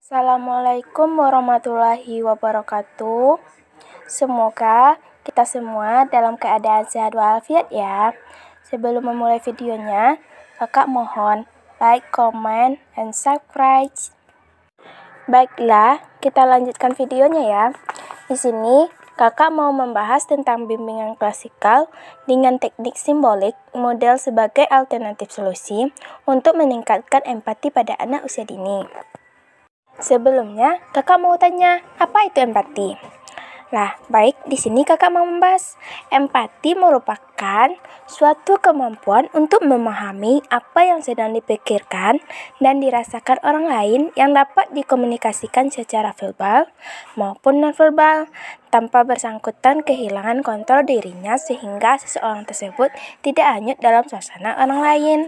Assalamualaikum warahmatullahi wabarakatuh. Semoga kita semua dalam keadaan sehat walafiat ya. Sebelum memulai videonya, kakak mohon like, comment, and subscribe. Baiklah, kita lanjutkan videonya ya. Di sini kakak mau membahas tentang bimbingan klasikal dengan teknik simbolik model sebagai alternatif solusi untuk meningkatkan empati pada anak usia dini. Sebelumnya, kakak mau tanya, apa itu empati? Nah, baik, di sini kakak mau membahas. Empati merupakan suatu kemampuan untuk memahami apa yang sedang dipikirkan dan dirasakan orang lain yang dapat dikomunikasikan secara verbal maupun nonverbal tanpa bersangkutan kehilangan kontrol dirinya sehingga seseorang tersebut tidak hanyut dalam suasana orang lain.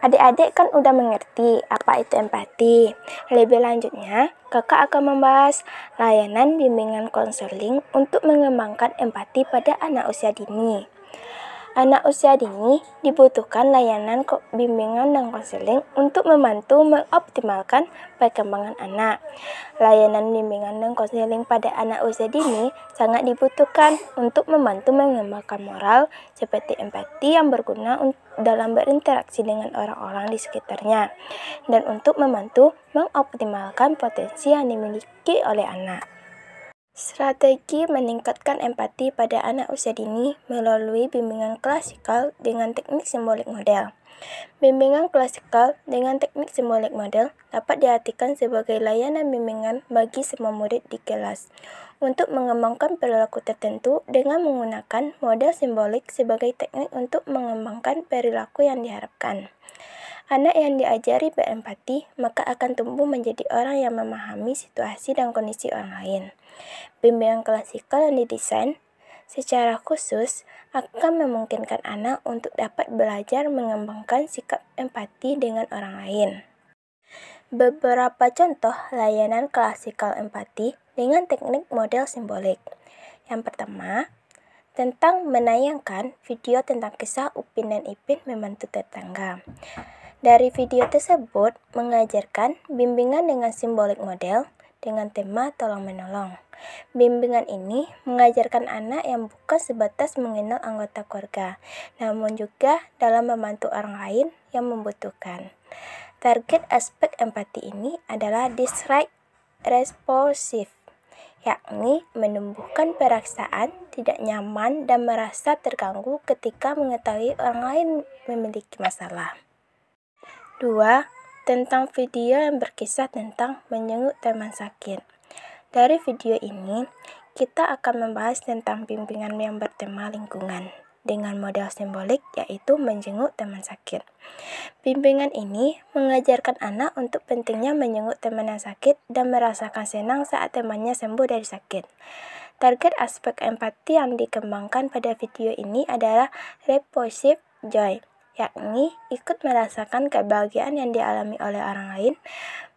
Adik-adik kan udah mengerti apa itu empati. Lebih lanjutnya, kakak akan membahas layanan bimbingan konseling untuk mengembangkan empati pada anak usia dini. Anak usia dini dibutuhkan layanan bimbingan dan konseling untuk membantu mengoptimalkan perkembangan anak. Layanan bimbingan dan konseling pada anak usia dini sangat dibutuhkan untuk membantu mengembangkan moral seperti empati yang berguna dalam berinteraksi dengan orang-orang di sekitarnya dan untuk membantu mengoptimalkan potensi yang dimiliki oleh anak. Strategi meningkatkan empati pada anak usia dini melalui bimbingan klasikal dengan teknik simbolik model. Bimbingan klasikal dengan teknik simbolik model dapat diartikan sebagai layanan bimbingan bagi semua murid di kelas untuk mengembangkan perilaku tertentu dengan menggunakan model simbolik sebagai teknik untuk mengembangkan perilaku yang diharapkan. Anak yang diajari berempati maka akan tumbuh menjadi orang yang memahami situasi dan kondisi orang lain. Bimbingan klasikal yang didesain secara khusus akan memungkinkan anak untuk dapat belajar mengembangkan sikap empati dengan orang lain. Beberapa contoh layanan klasikal empati dengan teknik model simbolik. Yang pertama, tentang menayangkan video tentang kisah Upin dan Ipin membantu tetangga. Dari video tersebut mengajarkan bimbingan dengan simbolik model dengan tema tolong-menolong. Bimbingan ini mengajarkan anak yang bukan sebatas mengenal anggota keluarga, namun juga dalam membantu orang lain yang membutuhkan. Target aspek empati ini adalah distress responsive, yakni menumbuhkan perasaan tidak nyaman dan merasa terganggu ketika mengetahui orang lain memiliki masalah. 2. Tentang video yang berkisah tentang menjenguk teman sakit. Dari video ini, kita akan membahas tentang bimbingan yang bertema lingkungan dengan model simbolik yaitu menjenguk teman sakit. Bimbingan ini mengajarkan anak untuk pentingnya menjenguk teman yang sakit dan merasakan senang saat temannya sembuh dari sakit. Target aspek empati yang dikembangkan pada video ini adalah responsive joy, yakni ikut merasakan kebahagiaan yang dialami oleh orang lain.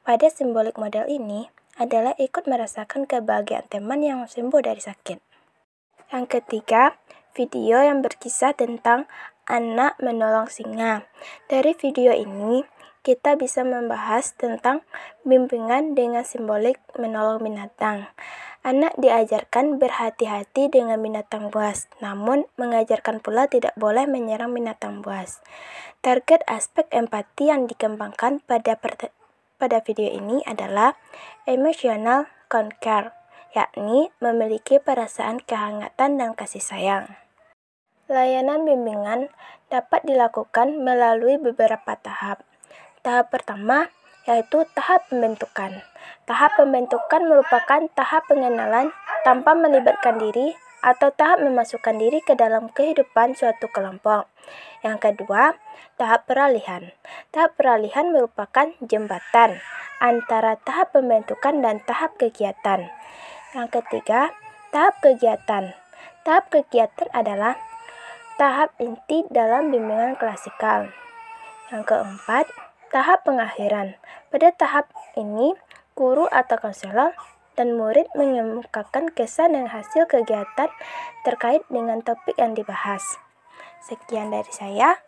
Pada simbolik model ini adalah ikut merasakan kebahagiaan teman yang sembuh dari sakit. Yang ketiga, video yang berkisah tentang anak menolong singa. Dari video ini, kita bisa membahas tentang bimbingan dengan simbolik menolong binatang. Anak diajarkan berhati-hati dengan binatang buas, namun mengajarkan pula tidak boleh menyerang binatang buas. Target aspek empati yang dikembangkan pada video ini adalah emotional care, yakni memiliki perasaan kehangatan dan kasih sayang. Layanan bimbingan dapat dilakukan melalui beberapa tahap. Tahap pertama yaitu tahap pembentukan. Tahap pembentukan merupakan tahap pengenalan tanpa melibatkan diri atau tahap memasukkan diri ke dalam kehidupan suatu kelompok. Yang kedua, tahap peralihan. Tahap peralihan merupakan jembatan antara tahap pembentukan dan tahap kegiatan. Yang ketiga, tahap kegiatan. Tahap kegiatan adalah tahap inti dalam bimbingan klasikal. Yang keempat, tahap pengakhiran. Pada tahap ini, guru atau konselor dan murid mengemukakan kesan dan hasil kegiatan terkait dengan topik yang dibahas. Sekian dari saya.